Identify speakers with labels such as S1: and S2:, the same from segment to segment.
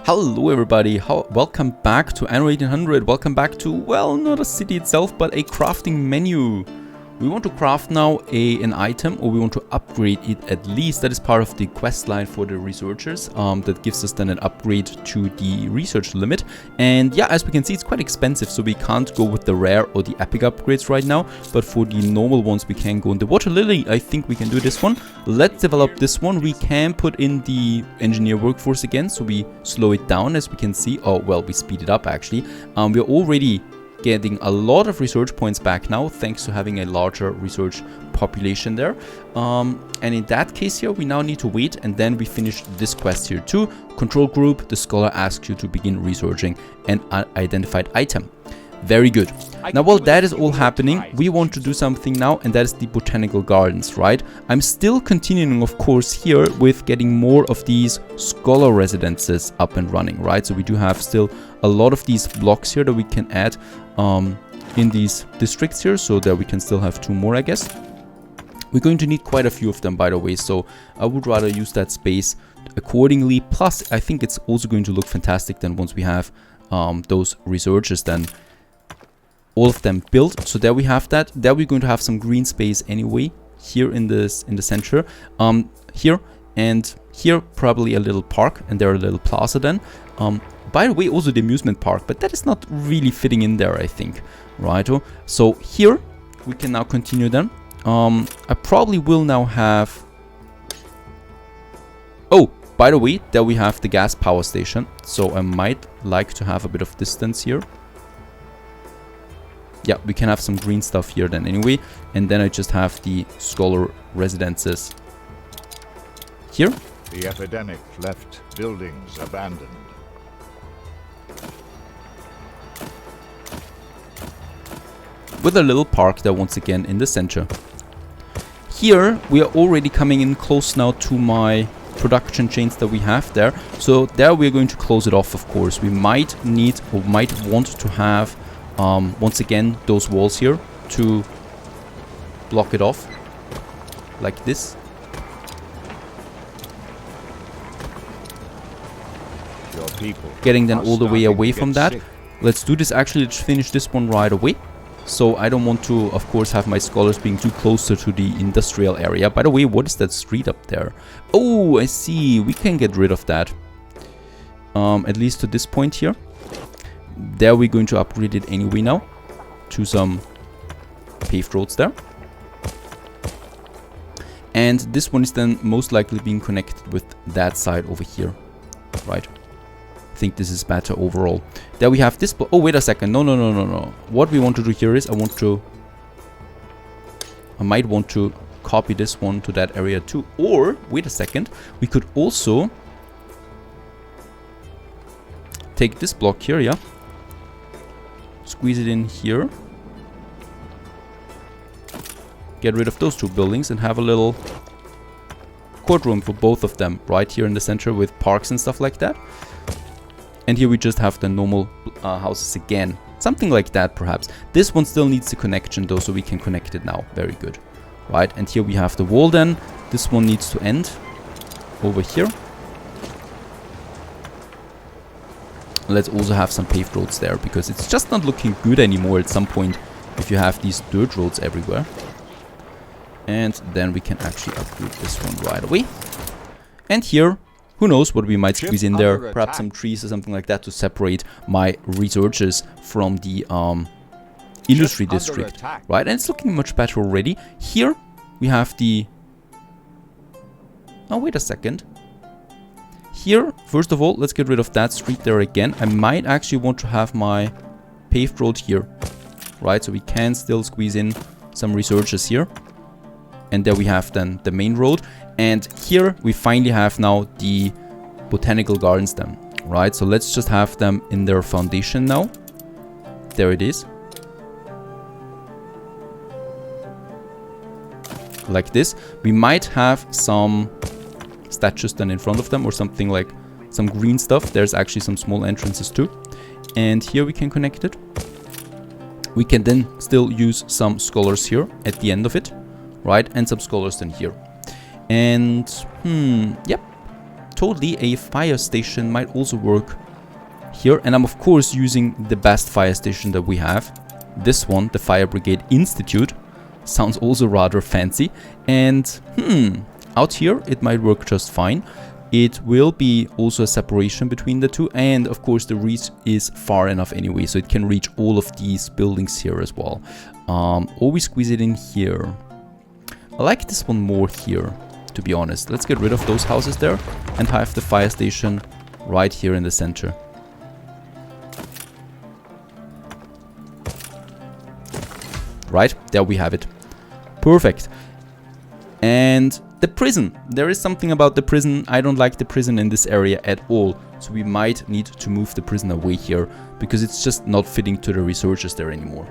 S1: Hello everybody, welcome back to Anno 1800, welcome back to, well, not a city itself, but a crafting menu. We want to craft now an item, or we want to upgrade it at least. That is part of the quest line for the researchers. That gives us then an upgrade to the research limit. And yeah, as we can see, it's quite expensive, so we can't go with the rare or the epic upgrades right now. But for the normal ones, we can go in the water lily. I think we can do this one. Let's develop this one. We can put in the engineer workforce again, so we slow it down, as we can see. Oh, well, we speed it up actually. We're already getting a lot of research points back now, thanks to having a larger research population there. And in that case here, we now need to wait, and then we finish this quest here too. Control group, the scholar asks you to begin researching an unidentified item. Very good. Now, while that is all happening, we want to do something now, and that is the botanical gardens, right? I'm still continuing, of course, here with getting more of these scholar residences up and running, right? So we do have still a lot of these blocks here that we can add in these districts here, so that we can still have 2 more, I guess. We're going to need quite a few of them, by the way, so I would rather use that space accordingly. Plus, I think it's also going to look fantastic then once we have those researchers then all of them built. So there we have that. There we're going to have some green space anyway here in the center, here and here, probably a little park, and there a little plaza then. By the way, also the amusement park, but that is not really fitting in there, I think, right? So here we can now continue then. I probably will now have, oh, by the way, there we have the gas power station, so I might like to have a bit of distance here. Yeah, we can have some green stuff here then anyway. And then I just have the scholar residences here.
S2: The epidemic left buildings abandoned.
S1: With a little park there once again in the center. Here we are already coming in close now to my production chains that we have there. So there we're going to close it off, of course. We might need or might want to have once again those walls here to block it off like this.
S2: Your people
S1: getting then all the way away from that. Let's do this actually. Let's finish this one right away. So I don't want to, of course, have my scholars being too closer to the industrial area. By the way, what is that street up there? Oh, I see. We can get rid of that. At least to this point here. There we're going to upgrade it anyway now to some paved roads there. And this one is then most likely being connected with that side over here, right? I think this is better overall. There we have this. Oh, wait a second. No. What we want to do here is I might want to copy this one to that area too. Or, wait a second, we could also take this block here, yeah? Squeeze it in here. Get rid of those 2 buildings and have a little courtroom for both of them right here in the center with parks and stuff like that. And here we just have the normal houses again. Something like that, perhaps. This one still needs the connection though, so we can connect it now. Very good. Right, and here we have the wall then. This one needs to end over here. Let's also have some paved roads there, because it's just not looking good anymore at some point if you have these dirt roads everywhere. And then we can actually upgrade this one right away. And here, who knows what we might squeeze in there. Perhaps some trees or something like that to separate my researchers from the industry district. Right, and it's looking much better already. Here we have the... Oh, wait a second. Here, first of all, let's get rid of that street there again. I might actually want to have my paved road here, right? So we can still squeeze in some researchers here. And there we have then the main road. And here we finally have now the botanical gardens then, right? So let's just have them in their foundation now. There it is. Like this. We might have some statues then in front of them, or something like some green stuff. There's actually some small entrances too. And here we can connect it. We can then still use some scholars here at the end of it, right? And some scholars then here. And, yep. totally a fire station might also work here. And I'm of course using the best fire station that we have. This one, the Fire Brigade Institute. Sounds also rather fancy. And out here it might work just fine. It will be also a separation between the two, and of course the reach is far enough anyway, so it can reach all of these buildings here as well. Always squeeze it in here. I like this one more here, to be honest. Let's get rid of those houses there and have the fire station right here in the center. Right, there we have it. Perfect. And the prison. There is something about the prison. I don't like the prison in this area at all. So we might need to move the prison away here, because it's just not fitting to the researchers there anymore.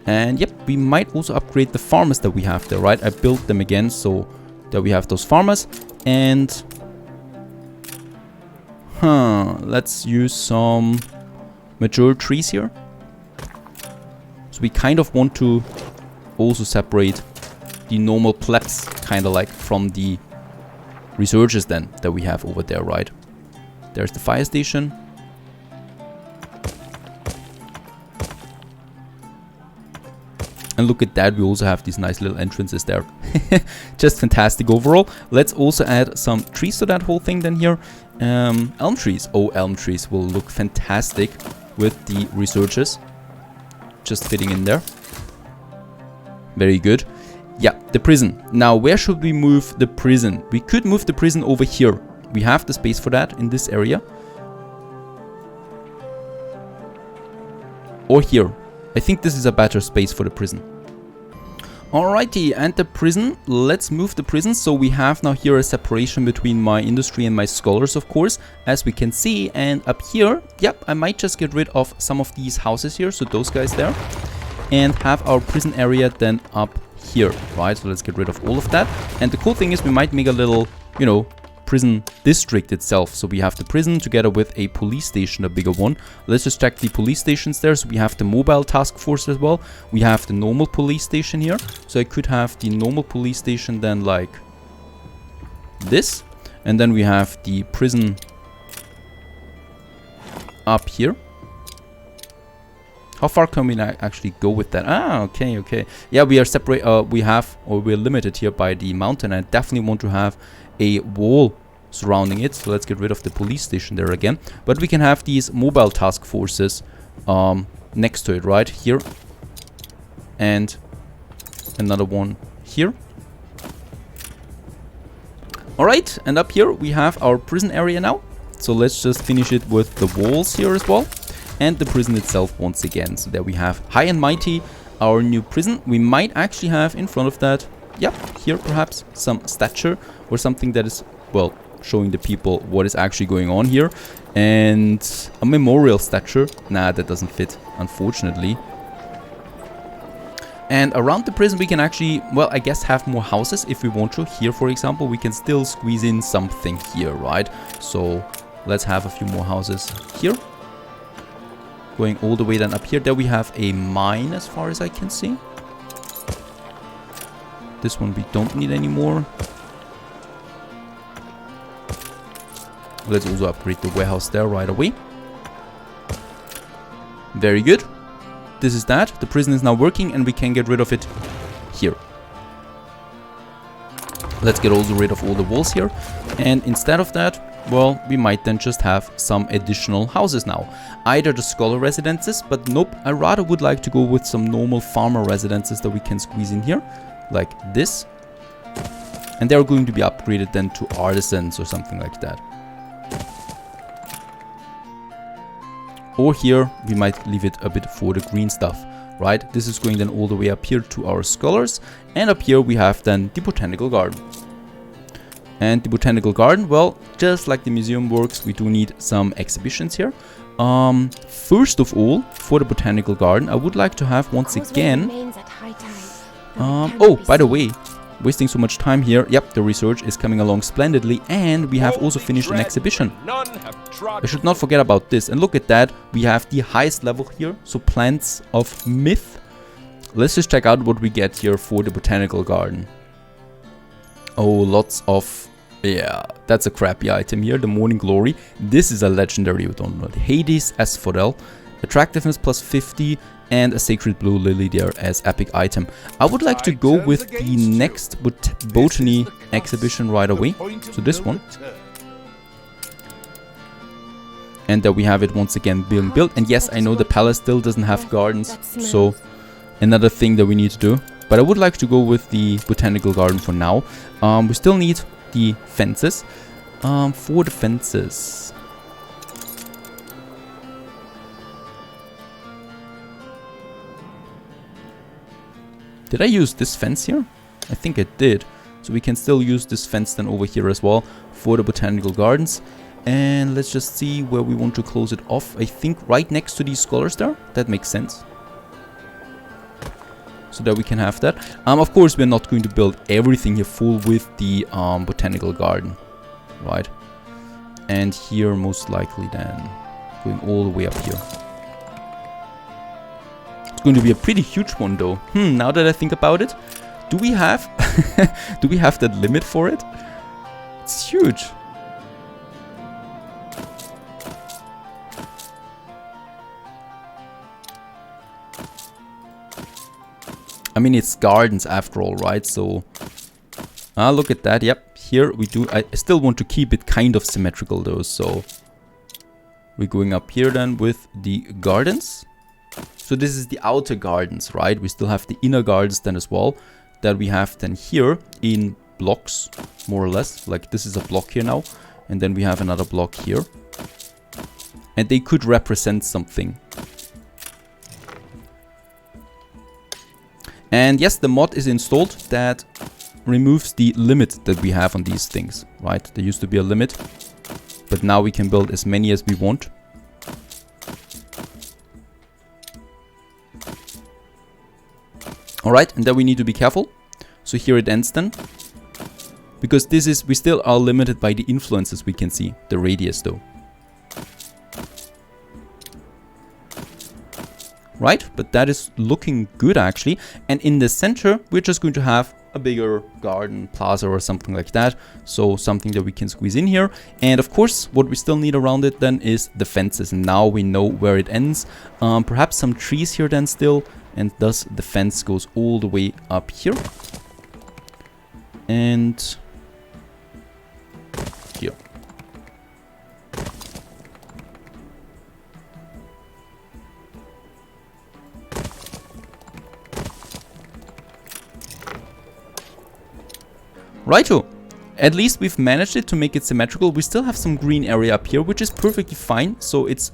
S1: And yep, we might also upgrade the farmers that we have there, right? I built them again, so that we have those farmers. And let's use some mature trees here. So we kind of want to also separate the normal plebs, kind of like, from the researchers then that we have over there, right? There's the fire station. And look at that, we also have these nice little entrances there. Just fantastic overall. Let's also add some trees to that whole thing then here. Elm trees. Oh, elm trees will look fantastic with the researchers. Just fitting in there. Very good. Yeah, the prison. Now, where should we move the prison? We could move the prison over here. We have the space for that in this area. Or here. I think this is a better space for the prison. Alrighty, and the prison. Let's move the prison. So we have now here a separation between my industry and my scholars, of course, as we can see. And up here, yep, I might just get rid of some of these houses here. So those guys there. And have our prison area then up here, right? So let's get rid of all of that. And the cool thing is we might make a little, you know, prison district itself. So we have the prison together with a police station, a bigger one. Let's just check the police stations there. So we have the mobile task force as well. We have the normal police station here. So I could have the normal police station then like this. And then we have the prison up here. How far can we actually go with that? Ah, okay, okay. Yeah, we are separate. We're limited here by the mountain. I definitely want to have a wall surrounding it. So let's get rid of the police station there again. But we can have these mobile task forces next to it, right here, and another one here. All right, and up here we have our prison area now. So let's just finish it with the walls here as well. And the prison itself once again. So there we have High and Mighty, our new prison. We might actually have in front of that, yeah, here perhaps some statue or something that is, well, showing the people what is actually going on here. And a memorial statue. Nah, that doesn't fit, unfortunately. And around the prison we can actually, well, I guess have more houses if we want to. Here, for example, we can still squeeze in something here, right? So let's have a few more houses here. Going all the way then up here. There we have a mine as far as I can see. This one we don't need anymore. Let's also upgrade the warehouse there right away. Very good. This is that. The prison is now working and we can get rid of it here. Let's get also rid of all the walls here. And instead of that, well, we might then just have some additional houses now. Either the scholar residences, but nope, I rather would like to go with some normal farmer residences that we can squeeze in here, like this. And they're going to be upgraded then to artisans or something like that. Or here, we might leave it a bit for the green stuff, right? This is going then all the way up here to our scholars. And up here we have then the Botanical Garden. And the Botanical Garden, well, just like the museum works, we do need some exhibitions here. First of all, for the Botanical Garden, I would like to have once again... oh, by the way, wasting so much time here. Yep, the research is coming along splendidly. And we have also finished an exhibition. I should not forget about this. And look at that, we have the highest level here. So plants of myth. Let's just check out what we get here for the Botanical Garden. Oh, lots of Yeah, that's a crappy item here. The Morning Glory. This is a legendary. We don't know. Hades Asphodel. Attractiveness plus 50. And a Sacred Blue Lily there as epic item. I would like to go with the next Botany exhibition right away. So this one. And there we have it once again being built. And yes, I know the palace still doesn't have gardens. So another thing that we need to do. But I would like to go with the Botanical Garden for now. We still need the fences. For the fences. Did I use this fence here? I think I did. So we can still use this fence then over here as well for the Botanical Gardens. And let's just see where we want to close it off. I think right next to these scholars there. That makes sense. So that we can have that. Of course, we're not going to build everything here full with the Botanical Garden. Right. And here most likely then going all the way up here. Going to be a pretty huge one though. Now that I think about it, do we have do we have that limit for it? It's huge. I mean, it's gardens after all, right? So look at that. Yep, here we do. I still want to keep it kind of symmetrical though, so we're going up here then with the gardens. So this is the outer gardens, right? We still have the inner gardens then as well, that we have then here in blocks, more or less. Like this is a block here now, and then we have another block here. And they could represent something. And yes, the mod is installed that removes the limit that we have on these things, right? There used to be a limit, but now we can build as many as we want. Alright, and then we need to be careful. So here it ends then. Because this is, we still are limited by the influences we can see. The radius though. Right, but that is looking good actually. And in the center, we're just going to have a bigger garden plaza or something like that. So something that we can squeeze in here. And of course, what we still need around it then is the fences. And now we know where it ends. Perhaps some trees here then still. And thus the fence goes all the way up here. And here. Righto. At least we've managed it to make it symmetrical. We still have some green area up here, which is perfectly fine. So it's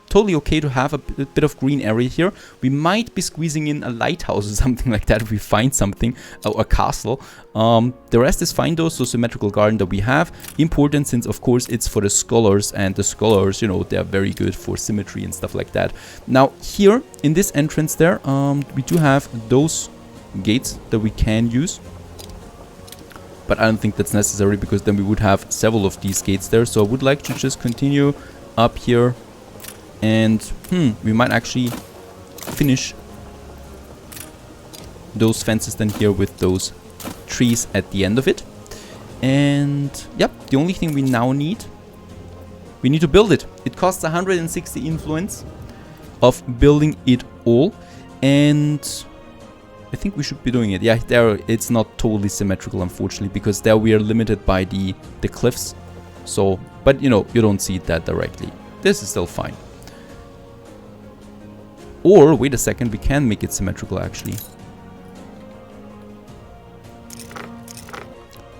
S1: totally okay to have a bit of green area here. We might be squeezing in a lighthouse or something like that if we find something, or a castle. The rest is fine though, so symmetrical garden that we have. Important since of course it's for the scholars, and the scholars, you know, they're very good for symmetry and stuff like that. Now here in this entrance there, we do have those gates that we can use. But I don't think that's necessary because then we would have several of these gates there. So I would like to just continue up here. And we might actually finish those fences then here with those trees at the end of it. And yep, the only thing we now need, we need to build it. It costs 160 influence of building it all. And I think we should be doing it. Yeah, there it's not totally symmetrical unfortunately, because there we are limited by the cliffs. So, but you know, you don't see it that directly. This is still fine. Or, wait a second, we can make it symmetrical actually.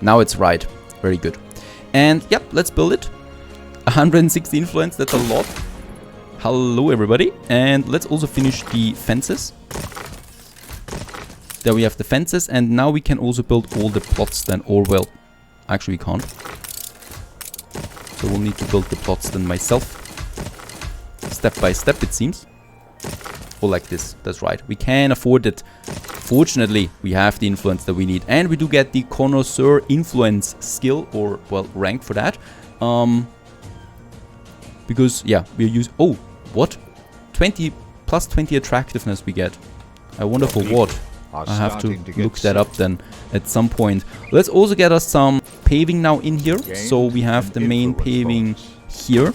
S1: Now it's right. Very good. And yep, let's build it. 160 influence, that's a lot. Hello everybody. And let's also finish the fences. There we have the fences, and now we can also build all the plots then, or well, actually we can't. So we'll need to build the plots then myself. Step by step it seems. Or like this, that's right. We can afford it. Fortunately, we have the influence that we need. And we do get the connoisseur influence skill, or, well, rank for that. Because, yeah, we're using... Oh, what? 20 plus 20 attractiveness we get. I wonder for what.
S2: are
S1: I have to
S2: starting to get
S1: look that
S2: sick.
S1: up then at some point. Let's also get us some paving now in here. So we have
S2: Gained
S1: the
S2: an
S1: main
S2: influence
S1: paving
S2: bonus.
S1: here.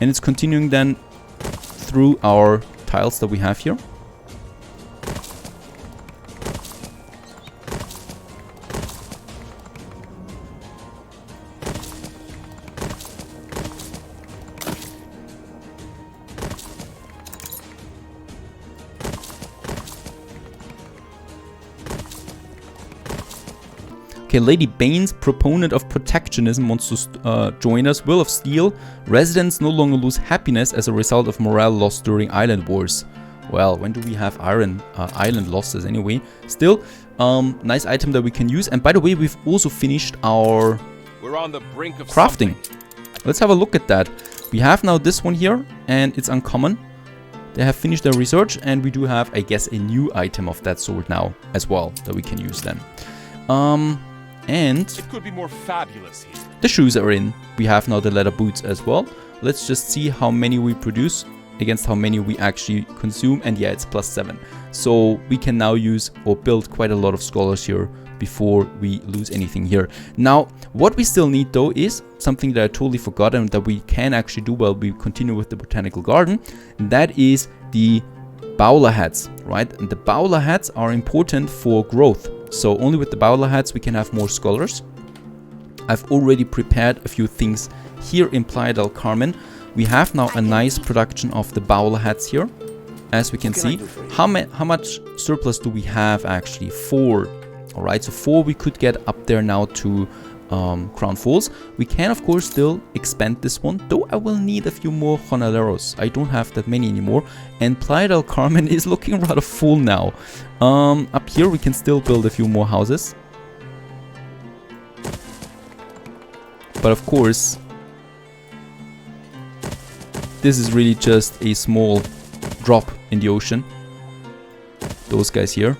S1: And it's continuing then through our tiles that we have here. Okay, Lady Bane's proponent of protectionism wants to join us. Will of Steel. Residents no longer lose happiness as a result of morale lost during island wars. Well, when do we have island losses anyway? Still, nice item that we can use. And by the way, we've also finished our
S3: We're on the brink of
S1: crafting.
S3: something.
S1: Let's have a look at that. We have now this one here, and it's uncommon. They have finished their research, and we do have, I guess, a new item of that sort now as well that we can use then. And
S3: It could be more fabulous here.
S1: the shoes are in. We have now the leather boots as well. Let's just see how many we produce against how many we actually consume. And yeah, it's +7. So we can now use or build quite a lot of scholars here before we lose anything here. Now, what we still need though is something that I totally forgot and that we can actually do while we continue with the botanical garden. And that is the bowler hats, right? And the bowler hats are important for growth. So only with the bowler hats we can have more scholars. I've already prepared a few things here in Playa del Carmen. We have now a nice production of the bowler hats here, as we can see. How much surplus do we have actually? 4. Alright, so 4 we could get up there now to Crown Falls. We can of course still expand this one, though I will need a few more jornaleros. I don't have that many anymore, and Playa del Carmen is looking rather full now. Up here we can still build a few more houses. But of course, this is really just a small drop in the ocean. Those guys here.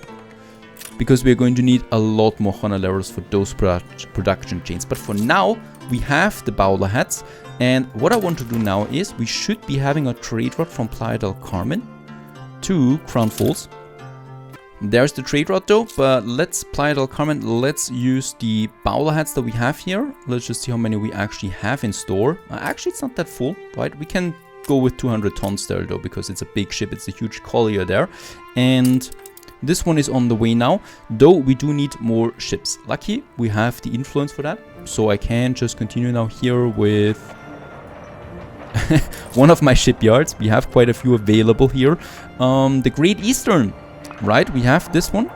S1: Because we're going to need a lot more jornaleros for those production chains. But for now, we have the bowler hats. And what I want to do now is we should be having a trade route from Playa del Carmen to Crown Falls. There's the trade route though, but let's Playa del Carmen, let's use the bowler hats that we have here. Let's just see how many we actually have in store. Actually, it's not that full, right? We can go with 200 tons there though, because it's a big ship. It's a huge collier there. And this one is on the way now, though we do need more ships. Lucky, we have the influence for that. So I can just continue now here with one of my shipyards. We have quite a few available here. The Great Eastern, right? We have this one.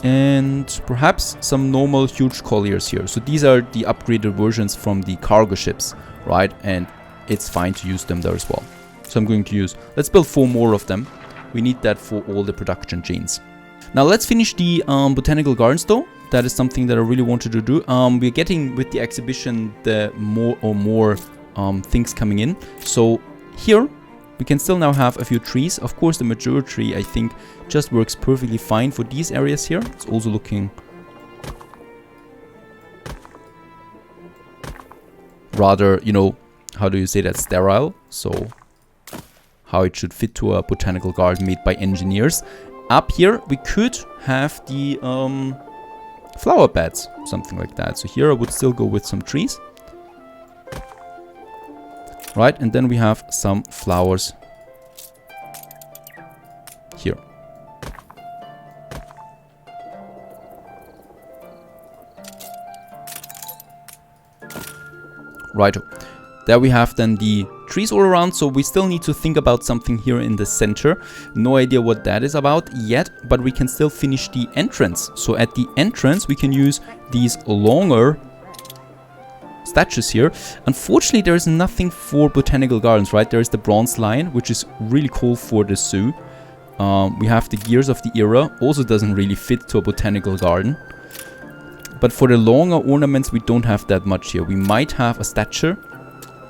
S1: And perhaps some normal huge colliers here. So these are the upgraded versions from the cargo ships, right? And it's fine to use them there as well. So I'm going to use, let's build 4 more of them. We need that for all the production chains. Now let's finish the botanical gardens though. That is something that I really wanted to do. We're getting with the exhibition the more things coming in. So here we can still now have a few trees. Of course the mature tree I think just works perfectly fine for these areas here. It's also looking rather, you know, how do you say that, sterile. So how it should fit to a botanical garden made by engineers. Up here we could have the flower beds, something like that. So here I would still go with some trees. Right, and then we have some flowers here. Right, there we have then the trees all around, so we still need to think about something here in the center. No idea what that is about yet, but we can still finish the entrance. So at the entrance we can use these longer statues here. Unfortunately there is nothing for botanical gardens, right? There is the bronze lion, which is really cool for the zoo. We have the gears of the era, also doesn't really fit to a botanical garden. But for the longer ornaments we don't have that much here. We might have a statue,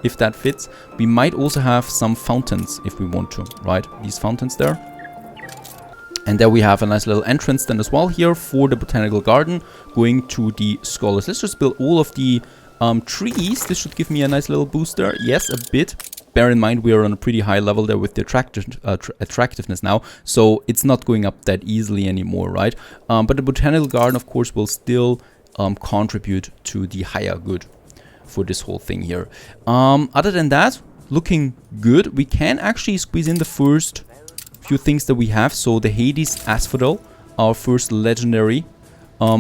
S1: if that fits. We might also have some fountains if we want to, right? These fountains there. And there we have a nice little entrance then as well here for the botanical garden, going to the scholars. Let's just build all of the trees. This should give me a nice little booster. Yes, a bit. bear in mind we are on a pretty high level there with the attractiveness now, so it's not going up that easily anymore, right? But the botanical garden, of course, will still contribute to the higher good for this whole thing here. Other than that, looking good. We can actually squeeze in the first few things that we have. So the Hades Asphodel, our first legendary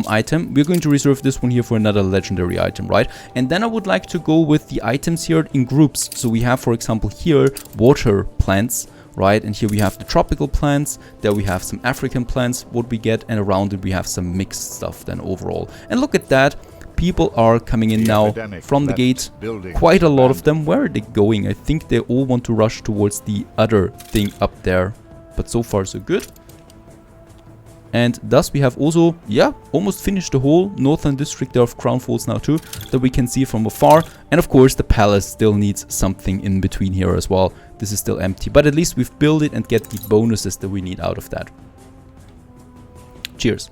S1: item. We're going to reserve this one here for another legendary item, right? And then I would like to go with the items here in groups. So we have, for example, here water plants, right? And here we have the tropical plants. There we have some African plants, what we get, and around it we have some mixed stuff then overall. And look at that. People are coming in now from the gate. Quite a lot of them. Where are they going? I think they all want to rush towards the other thing up there. But so far so good. And thus we have also, yeah, almost finished the whole northern district there of Crown Falls now too, that we can see from afar. And of course the palace still needs something in between here as well. This is still empty, but at least we've built it and get the bonuses that we need out of that. Cheers.